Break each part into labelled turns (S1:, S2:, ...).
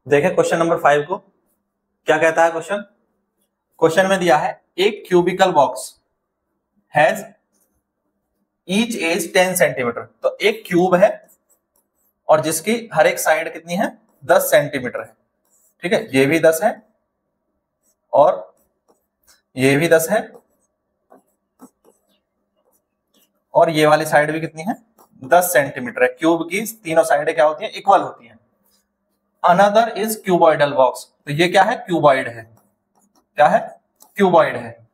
S1: देखें question number 5 को क्या कहता है। क्वेश्चन में दिया है एक cubical box has each edge 10 centimetre. तो एक क्यूब है और जिसकी हर एक साइड कितनी है 10 सेंटीमीटर है। ठीक है, ये भी 10 है और ये भी 10 है और ये वाली साइड भी कितनी है 10 सेंटीमीटर है। क्यूब की तीनों साइडें क्या होती हैं इक्वल होती हैं। Another is cuboidal box. तो ये क्या है क्यूबॉइड है। क्या है क्यूबॉइड है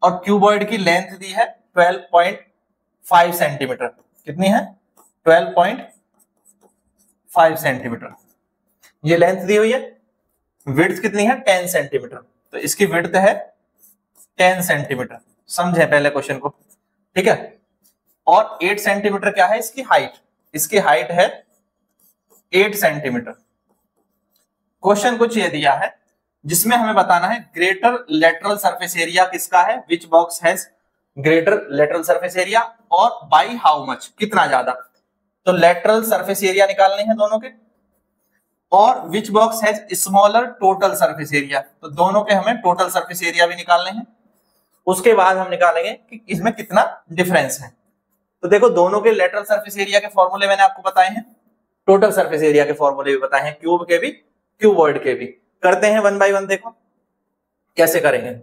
S1: और क्यूबॉइड की लेंथ दी है 12.5 सेंटीमीटर। कितनी है 12.5 सेंटीमीटर ये लेंथ दी हुई है। विड्थ कितनी है 10 सेंटीमीटर। तो इसकी विड्थ है 10 सेंटीमीटर। समझे पहले क्वेश्चन को। ठीक है, और 8 सेंटीमीटर क्या है इसकी हाइट। इसकी हाइट है 8 सेंटीमीटर। क्वेश्चन कुछ ये दिया है जिसमें हमें बताना है ग्रेटर लेटरल सरफेस एरिया किसका है, which box has greater lateral surface area और बाई हाउ मच, कितना ज्यादा। तो लेटरल सरफेस एरिया निकालने हैं दोनों के और which box has smaller total surface area. तो दोनों के हमें टोटल सरफेस एरिया भी निकालने हैं। उसके बाद हम निकालेंगे कि इसमें कितना डिफरेंस है। तो देखो दोनों के लेटरल सरफेस एरिया के फॉर्मूले मैंने आपको बताए हैं, टोटल सरफेस एरिया के फॉर्मूले भी बताए हैं, क्यूब के भी क्यूबॉइड के भी। करते हैं वन बाय वन। देखो कैसे करेंगे।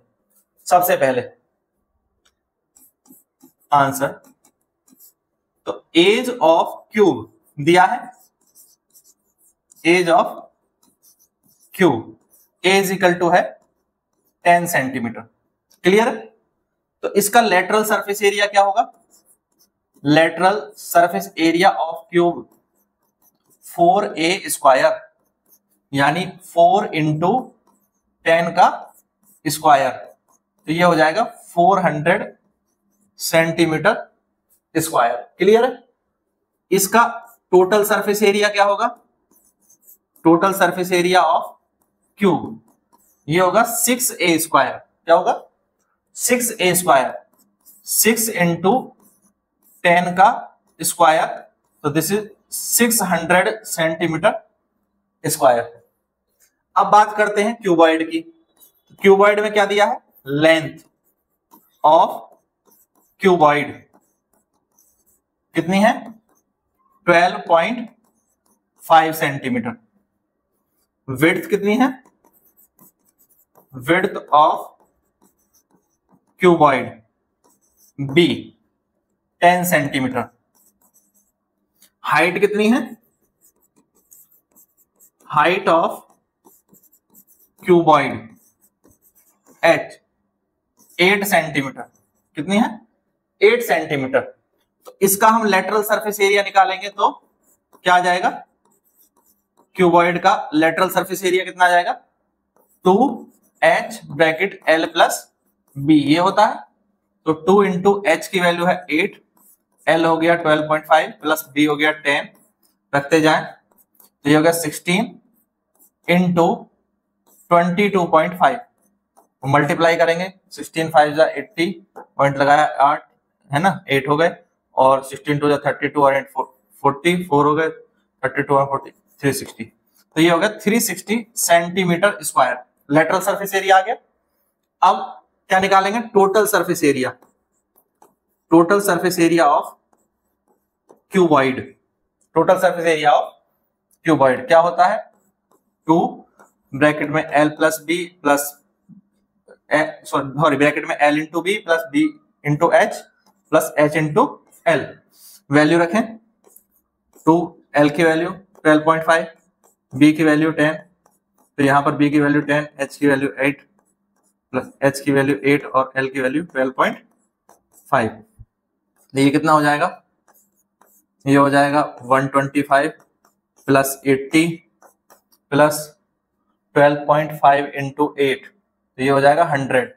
S1: सबसे पहले आंसर, तो एज ऑफ क्यूब दिया है, edge of cube edge equal to है 10 सेंटीमीटर। क्लियर है। तो इसका लेटरल सरफेस एरिया क्या होगा, lateral surface area of cube 4a square, यानी 4 इंटू 10 का स्क्वायर। तो ये हो जाएगा 400 सेंटीमीटर स्क्वायर। क्लियर है। इसका टोटल सरफेस एरिया क्या होगा, total surface area of cube ये होगा 6a स्क्वायर। क्या होगा 6a स्क्वायर, 6 इंटू 10 का स्क्वायर। तो दिस इज 600 सेंटीमीटर स्क्वायर। अब बात करते हैं क्यूबॉइड की। क्यूबॉइड में क्या दिया है, लेंथ ऑफ क्यूबॉइड कितनी है 12.5 सेंटीमीटर। विड्थ कितनी है, width of cuboid b 10 centimetre. Height कितनी है, height of cuboid h 8 centimetre. कितनी है 8 सेंटीमीटर। तो इसका हम लेटरल सरफेस एरिया निकालेंगे तो क्या आ जाएगा, क्यूबॉइड का लेटरल सरफेस एरिया कितना आ जाएगा 2h bracket l plus b ये होता है। तो 2 इंटू h की वैल्यू है 8, l हो गया 12.5 प्लस b हो गया 10, रखते जाएं तो ये हो गया 16 इंटू 22.5 मल्टीप्लाई करेंगे। 16 5 जा 80, पॉइंट लगाया 8 है ना, 8 हो गए और 16 2 जा 32 और 8 44 हो गए, 32 और 40 360। तो ये हो गया 360 centimetre square lateral surface area आ गया। अब क्या निकालेंगे, total surface area, total surface area of cuboid. Total surface area of cuboid क्या होता है 2 ब्रैकेट में l plus B plus sorry bracket में l into B plus b into h plus h into l। Value रखें 2 l की value 12.5, b की value 10, तो यहां पर b की वैल्यू 10, h की वैल्यू 8 प्लस h की वैल्यू 8 और l की वैल्यू 12.5। ये कितना हो जाएगा, ये हो जाएगा 125 प्लस 80 प्लस 12.5 इंटू 8, तो ये हो जाएगा 100।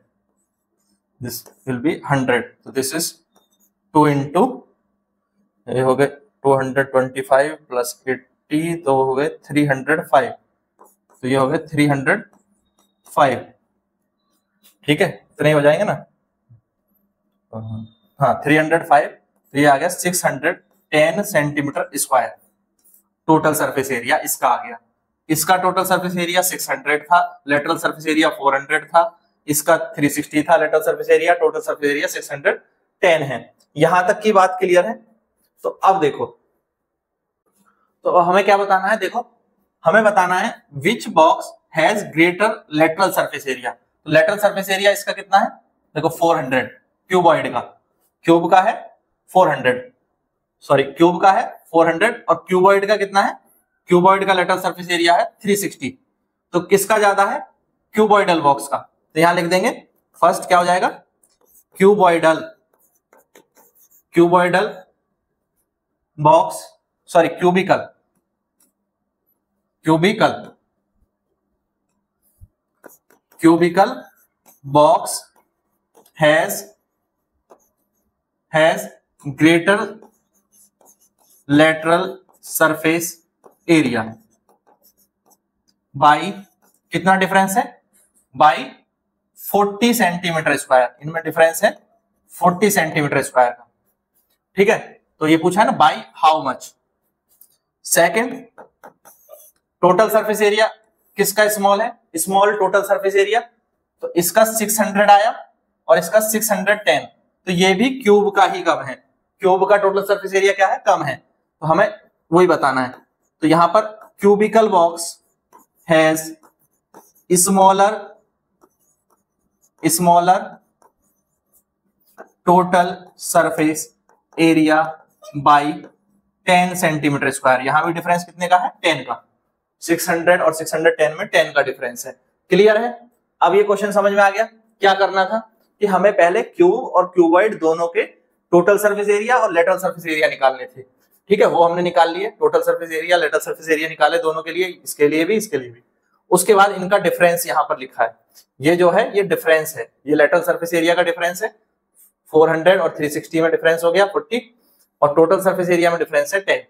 S1: This will be 100। तो दिस इज 2 इंटू ये हो गए 225 प्लस 80 तो हो गए 305, तो ये हो गए 305। ठीक है, इतने हो जाएंगे ना। हाँ 305, तो ये आ गया 610 centimetre square total surface area इसका आ गया। इसका टोटल सरफेस एरिया 600 था, लेटरल सरफेस एरिया 400 था, इसका 360 था lateral surface area, total surface area 610 है। यहां तक की बात क्लियर है। तो अब देखो, तो हमें क्या बताना है, देखो हमें बताना है which box has greater lateral surface area. तो लेटरल सरफेस एरिया इसका कितना है, देखो 400, क्यूबॉइड का, क्यूब का है 400, सॉरी क्यूब का है 400 और क्यूबॉइड का कितना है, क्यूबॉइड का लेटरल सरफेस एरिया है 360। तो किसका ज्यादा है, क्यूबॉइडल बॉक्स का। तो यहां लिख देंगे फर्स्ट क्या हो जाएगा, cuboidal, cuboidal box, sorry cubical, cubical, cubical box has greater lateral surface area by कितना डिफरेंस है, बाई 40 सेंटीमीटर स्क्वायर, इनमें डिफरेंस है 40 सेंटीमीटर स्क्वायर का। ठीक है, तो ये पूछा है ना by how much. Second, total surface area किसका स्मॉल है, स्मॉल टोटल सरफेस एरिया, तो इसका 600 आया और इसका 610, तो ये भी क्यूब का ही कम है, क्यूब का टोटल सरफेस एरिया क्या है, कम है, तो हमें वही बताना है। तो यहां पर cubicle box has smaller total surface area by 10 centimetre square. यहां भी डिफरेंस कितने का है, 10 का, 600 और 610 में 10 का डिफरेंस है। क्लियर है। अब ये क्वेश्चन समझ में आ गया, क्या करना था कि हमें पहले क्यूब और क्यूबॉइड दोनों के टोटल सरफेस एरिया और लेटरल सरफेस एरिया निकालने थे। ठीक है, वो हमने निकाल लिए, total surface area lateral surface area निकाले दोनों के लिए, इसके लिए भी इसके लिए भी। उसके बाद इनका डिफरेंस यहाँ पर लिखा है, ये जो है ये डिफरेंस है, ये लेटरल सरफेस एरिया का डिफरेंस है 400 और 360 में डिफरेंस हो गया 40 और टोटल सरफेस एरिया में डिफरेंस है 10।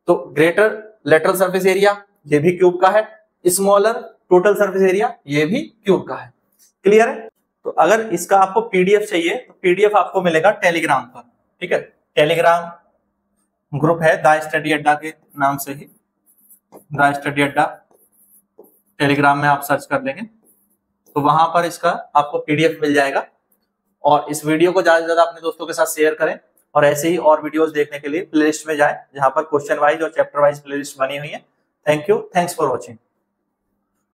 S1: तो ग्रेटर लेटरल सरफेस एरिया ये भी क्यूब का है, स्मॉलर टोटल सरफेस एरिया ये भी क्यूब का है। क्लियर है। तो अगर इसका आपको पीडीएफ चाहिए तो पीडीएफ आपको मिलेगा टेलीग्राम पर। ठीक है, टेलीग्राम ग्रुप है द स्टडी अड्डा के नाम से ही, द स्टडी अड्डा टेलीग्राम में आप सर्च कर लेंगे तो वहां पर इसका आपको पीडीएफ मिल जाएगा। और इस वीडियो को ज्यादा से ज्यादा अपने दोस्तों के साथ शेयर करें और ऐसे ही और वीडियोस देखने के लिए प्लेलिस्ट में जाएं जहां पर क्वेश्चन वाइज और चैप्टर वाइज प्लेलिस्ट बनी हुई है। Thank you, thanks for watching.